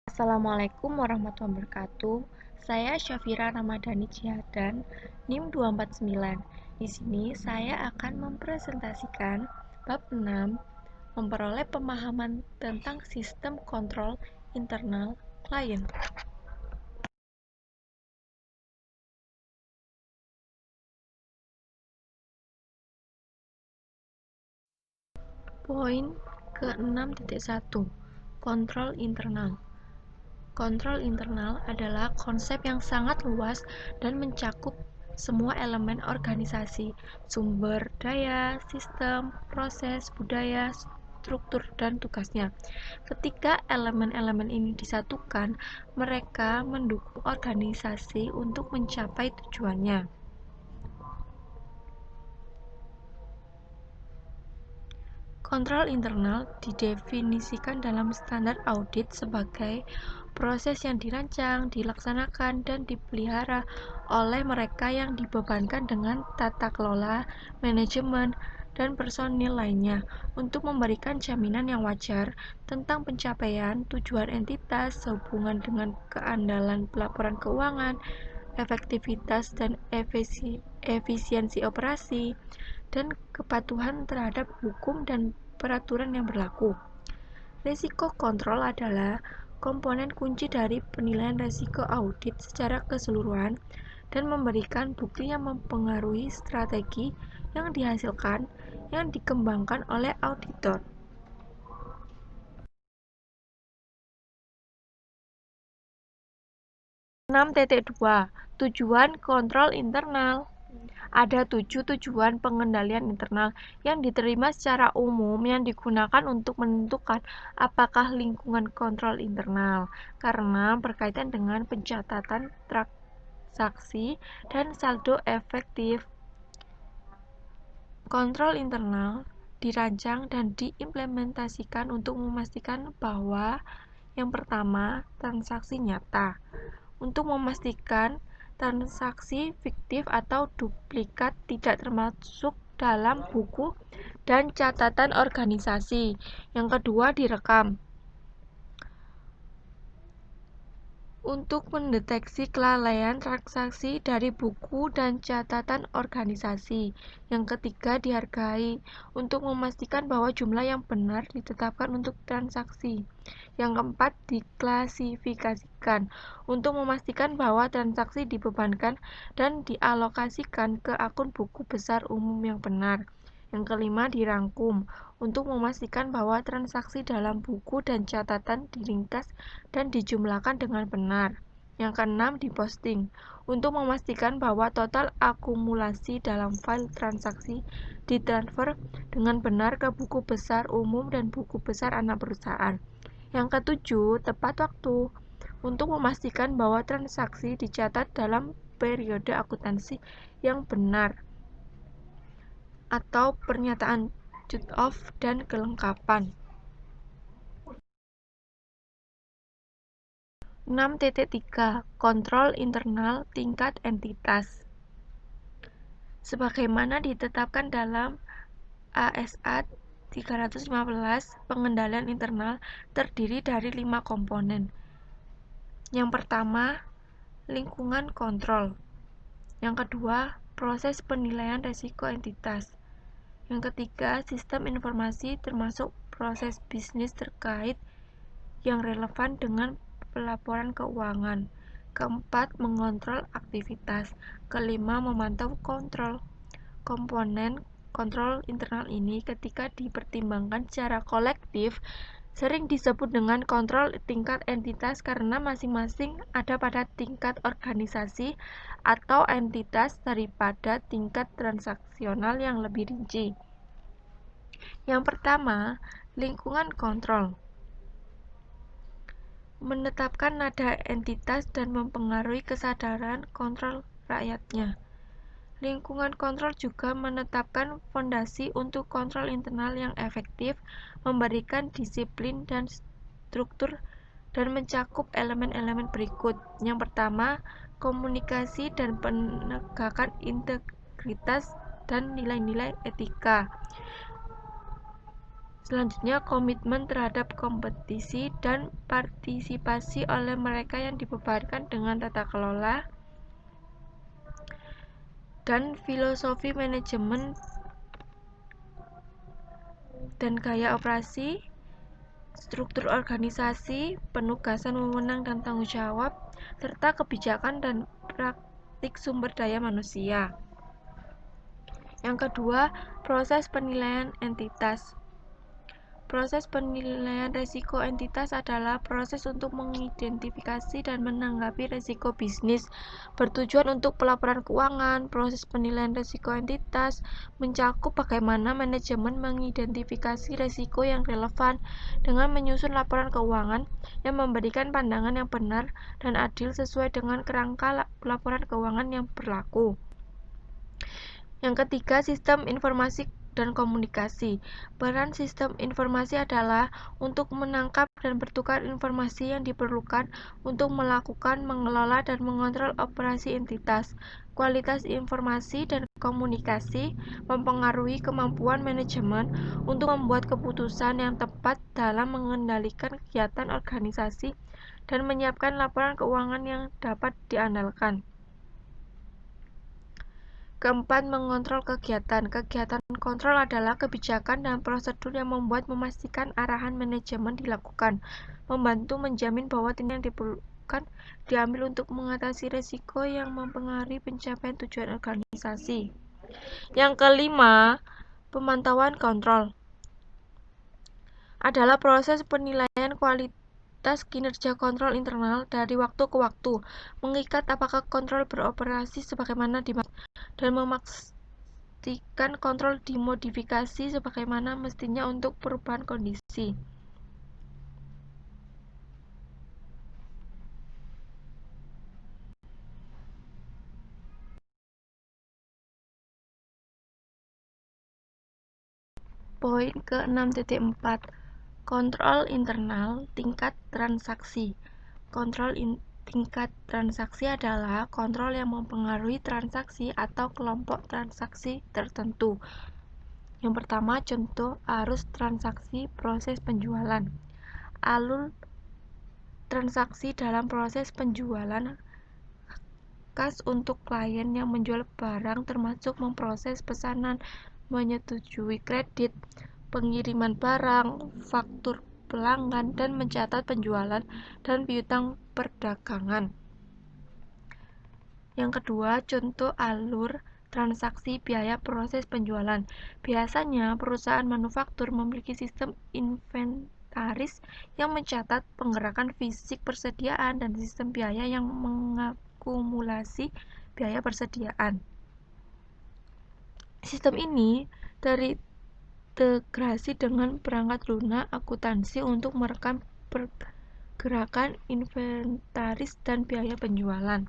Assalamualaikum warahmatullahi wabarakatuh. Saya Syafira Ramadhani Jihadan, NIM 249. Di sini saya akan mempresentasikan bab 6, memperoleh pemahaman tentang sistem kontrol internal klien. Poin ke-6.1, kontrol internal. Kontrol internal adalah konsep yang sangat luas dan mencakup semua elemen organisasi, sumber daya, sistem, proses, budaya, struktur, dan tugasnya. Ketika elemen-elemen ini disatukan, mereka mendukung organisasi untuk mencapai tujuannya. Kontrol internal didefinisikan dalam standar audit sebagai proses yang dirancang, dilaksanakan, dan dipelihara oleh mereka yang dibebankan dengan tata kelola, manajemen, dan personil lainnya untuk memberikan jaminan yang wajar tentang pencapaian tujuan entitas sehubungan dengan keandalan pelaporan keuangan, efektivitas dan efisiensi operasi, dan kepatuhan terhadap hukum dan peraturan yang berlaku. Risiko kontrol adalah komponen kunci dari penilaian risiko audit secara keseluruhan dan memberikan bukti yang mempengaruhi strategi yang dihasilkan yang dikembangkan oleh auditor. Tujuan kontrol internal. Ada 7 tujuan pengendalian internal yang diterima secara umum yang digunakan untuk menentukan apakah lingkungan kontrol internal, karena berkaitan dengan pencatatan transaksi dan saldo efektif. Kontrol internal dirancang dan diimplementasikan untuk memastikan bahwa yang pertama, transaksi nyata. Untuk memastikan transaksi fiktif atau duplikat tidak termasuk dalam buku dan catatan organisasi. Yang kedua, direkam. Untuk mendeteksi kelalaian transaksi dari buku dan catatan organisasi. Yang ketiga, dihargai untuk memastikan bahwa jumlah yang benar ditetapkan untuk transaksi. Yang keempat, diklasifikasikan untuk memastikan bahwa transaksi dibebankan dan dialokasikan ke akun buku besar umum yang benar. Yang kelima, dirangkum untuk memastikan bahwa transaksi dalam buku dan catatan diringkas dan dijumlahkan dengan benar. Yang keenam, diposting untuk memastikan bahwa total akumulasi dalam file transaksi ditransfer dengan benar ke buku besar umum dan buku besar anak perusahaan. Yang ketujuh, tepat waktu untuk memastikan bahwa transaksi dicatat dalam periode akuntansi yang benar atau pernyataan cut-off dan kelengkapan. 6.3 Kontrol internal tingkat entitas. Sebagaimana ditetapkan dalam ASA 315, pengendalian internal terdiri dari 5 komponen. Yang pertama, lingkungan kontrol. Yang kedua, proses penilaian risiko entitas. Yang ketiga, sistem informasi termasuk proses bisnis terkait yang relevan dengan pelaporan keuangan. Keempat, mengontrol aktivitas. Kelima, memantau kontrol. Komponen kontrol internal ini ketika dipertimbangkan secara kolektif sering disebut dengan kontrol tingkat entitas karena masing-masing ada pada tingkat organisasi atau entitas daripada tingkat transaksional yang lebih rinci. Yang pertama, lingkungan kontrol. Menetapkan nada entitas dan mempengaruhi kesadaran kontrol rakyatnya. Lingkungan kontrol juga menetapkan fondasi untuk kontrol internal yang efektif, memberikan disiplin dan struktur, dan mencakup elemen-elemen berikut. Yang pertama, komunikasi dan penegakan integritas dan nilai-nilai etika. Selanjutnya, komitmen terhadap kompetisi dan partisipasi oleh mereka yang dibebankan dengan tata kelola dan filosofi manajemen dan gaya operasi, struktur organisasi, penugasan wewenang dan tanggung jawab, serta kebijakan dan praktik sumber daya manusia. Yang kedua, proses penilaian entitas. Proses penilaian risiko entitas adalah proses untuk mengidentifikasi dan menanggapi risiko bisnis, bertujuan untuk pelaporan keuangan. Proses penilaian risiko entitas mencakup bagaimana manajemen mengidentifikasi risiko yang relevan dengan menyusun laporan keuangan yang memberikan pandangan yang benar dan adil sesuai dengan kerangka laporan keuangan yang berlaku. Yang ketiga, sistem informasi dan komunikasi. Peran sistem informasi adalah untuk menangkap dan bertukar informasi yang diperlukan untuk melakukan, mengelola, dan mengontrol operasi entitas. Kualitas informasi dan komunikasi mempengaruhi kemampuan manajemen untuk membuat keputusan yang tepat dalam mengendalikan kegiatan organisasi dan menyiapkan laporan keuangan yang dapat diandalkan. Keempat, mengontrol kegiatan. Kegiatan kontrol adalah kebijakan dan prosedur yang membuat memastikan arahan manajemen dilakukan, membantu menjamin bahwa tindakan yang diperlukan diambil untuk mengatasi risiko yang mempengaruhi pencapaian tujuan organisasi. Yang kelima, pemantauan kontrol adalah proses penilaian kualitas kinerja kontrol internal dari waktu ke waktu, mengikat apakah kontrol beroperasi sebagaimana dimaksud dan memastikan kontrol dimodifikasi sebagaimana mestinya untuk perubahan kondisi. Poin ke-6.4, kontrol internal tingkat transaksi. Kontrol tingkat transaksi adalah kontrol yang mempengaruhi transaksi atau kelompok transaksi tertentu. Yang pertama, contoh arus transaksi proses penjualan. Alur transaksi dalam proses penjualan khas untuk klien yang menjual barang termasuk memproses pesanan, menyetujui kredit, pengiriman barang, faktur pelanggan, dan mencatat penjualan dan piutang perdagangan. Yang kedua, contoh alur transaksi biaya proses penjualan. Biasanya, perusahaan manufaktur memiliki sistem inventaris yang mencatat penggerakan fisik persediaan dan sistem biaya yang mengakumulasi biaya persediaan. Sistem ini terintegrasi dengan perangkat lunak akuntansi untuk merekam pergerakan inventaris dan biaya penjualan.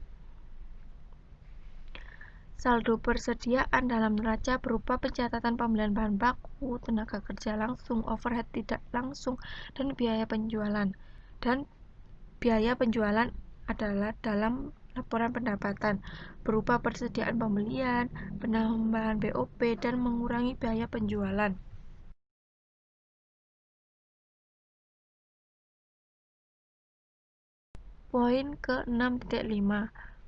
Saldo persediaan dalam neraca berupa pencatatan pembelian bahan baku, tenaga kerja langsung, overhead tidak langsung, dan biaya penjualan. Dan biaya penjualan adalah dalam laporan pendapatan, berupa persediaan pembelian, penambahan BOP, dan mengurangi biaya penjualan. Poin ke-6.5,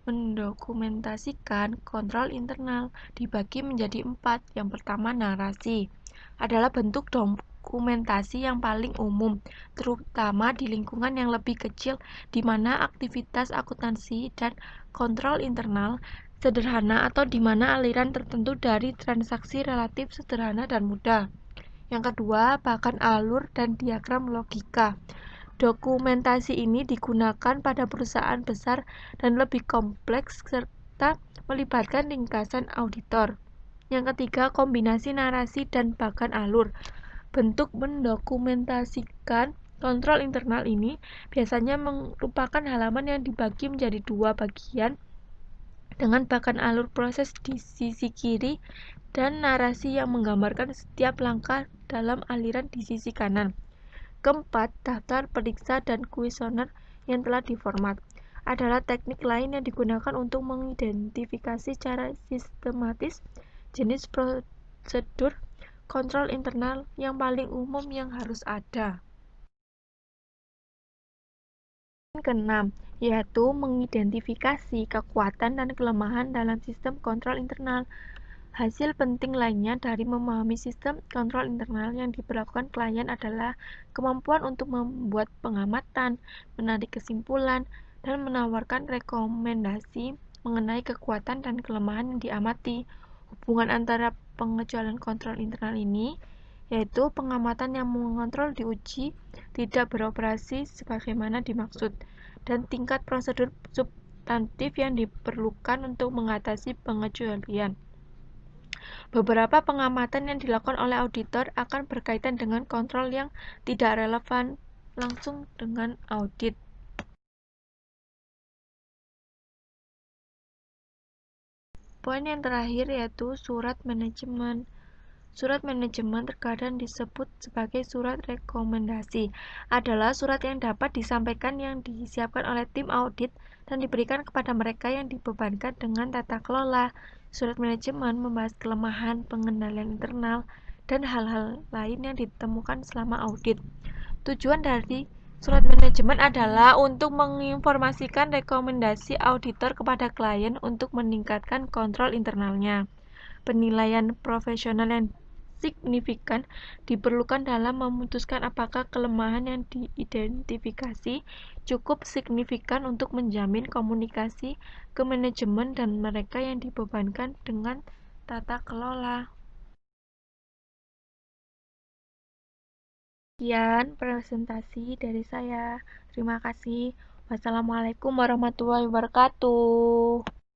mendokumentasikan kontrol internal dibagi menjadi 4. Yang pertama, narasi adalah bentuk dokumentasi yang paling umum, terutama di lingkungan yang lebih kecil di mana aktivitas akuntansi dan kontrol internal sederhana atau di mana aliran tertentu dari transaksi relatif sederhana dan mudah. Yang kedua, bahkan alur dan diagram logika. Dokumentasi ini digunakan pada perusahaan besar dan lebih kompleks serta melibatkan ringkasan auditor. Yang ketiga, kombinasi narasi dan bahkan alur. Bentuk mendokumentasikan kontrol internal ini biasanya merupakan halaman yang dibagi menjadi 2 bagian dengan bahkan alur proses di sisi kiri dan narasi yang menggambarkan setiap langkah dalam aliran di sisi kanan. Keempat, daftar periksa dan kuesioner yang telah diformat adalah teknik lain yang digunakan untuk mengidentifikasi secara sistematis jenis prosedur kontrol internal yang paling umum yang harus ada. Keenam, yaitu mengidentifikasi kekuatan dan kelemahan dalam sistem kontrol internal. Hasil penting lainnya dari memahami sistem kontrol internal yang diberlakukan klien adalah kemampuan untuk membuat pengamatan, menarik kesimpulan, dan menawarkan rekomendasi mengenai kekuatan dan kelemahan yang diamati. Hubungan antara pengecualian kontrol internal ini, yaitu pengamatan yang mengontrol diuji tidak beroperasi sebagaimana dimaksud, dan tingkat prosedur substantif yang diperlukan untuk mengatasi pengecualian. Beberapa pengamatan yang dilakukan oleh auditor akan berkaitan dengan kontrol yang tidak relevan langsung dengan audit. Poin yang terakhir yaitu surat manajemen. Surat manajemen terkadang disebut sebagai surat rekomendasi, adalah surat yang dapat disampaikan yang disiapkan oleh tim audit dan diberikan kepada mereka yang dibebankan dengan tata kelola. Surat manajemen membahas kelemahan, pengendalian internal, dan hal-hal lain yang ditemukan selama audit. Tujuan dari surat manajemen adalah untuk menginformasikan rekomendasi auditor kepada klien untuk meningkatkan kontrol internalnya. Penilaian profesional yang signifikan diperlukan dalam memutuskan apakah kelemahan yang diidentifikasi cukup signifikan untuk menjamin komunikasi ke manajemen dan mereka yang dibebankan dengan tata kelola. Sekian presentasi dari saya. Terima kasih. Wassalamualaikum warahmatullahi wabarakatuh.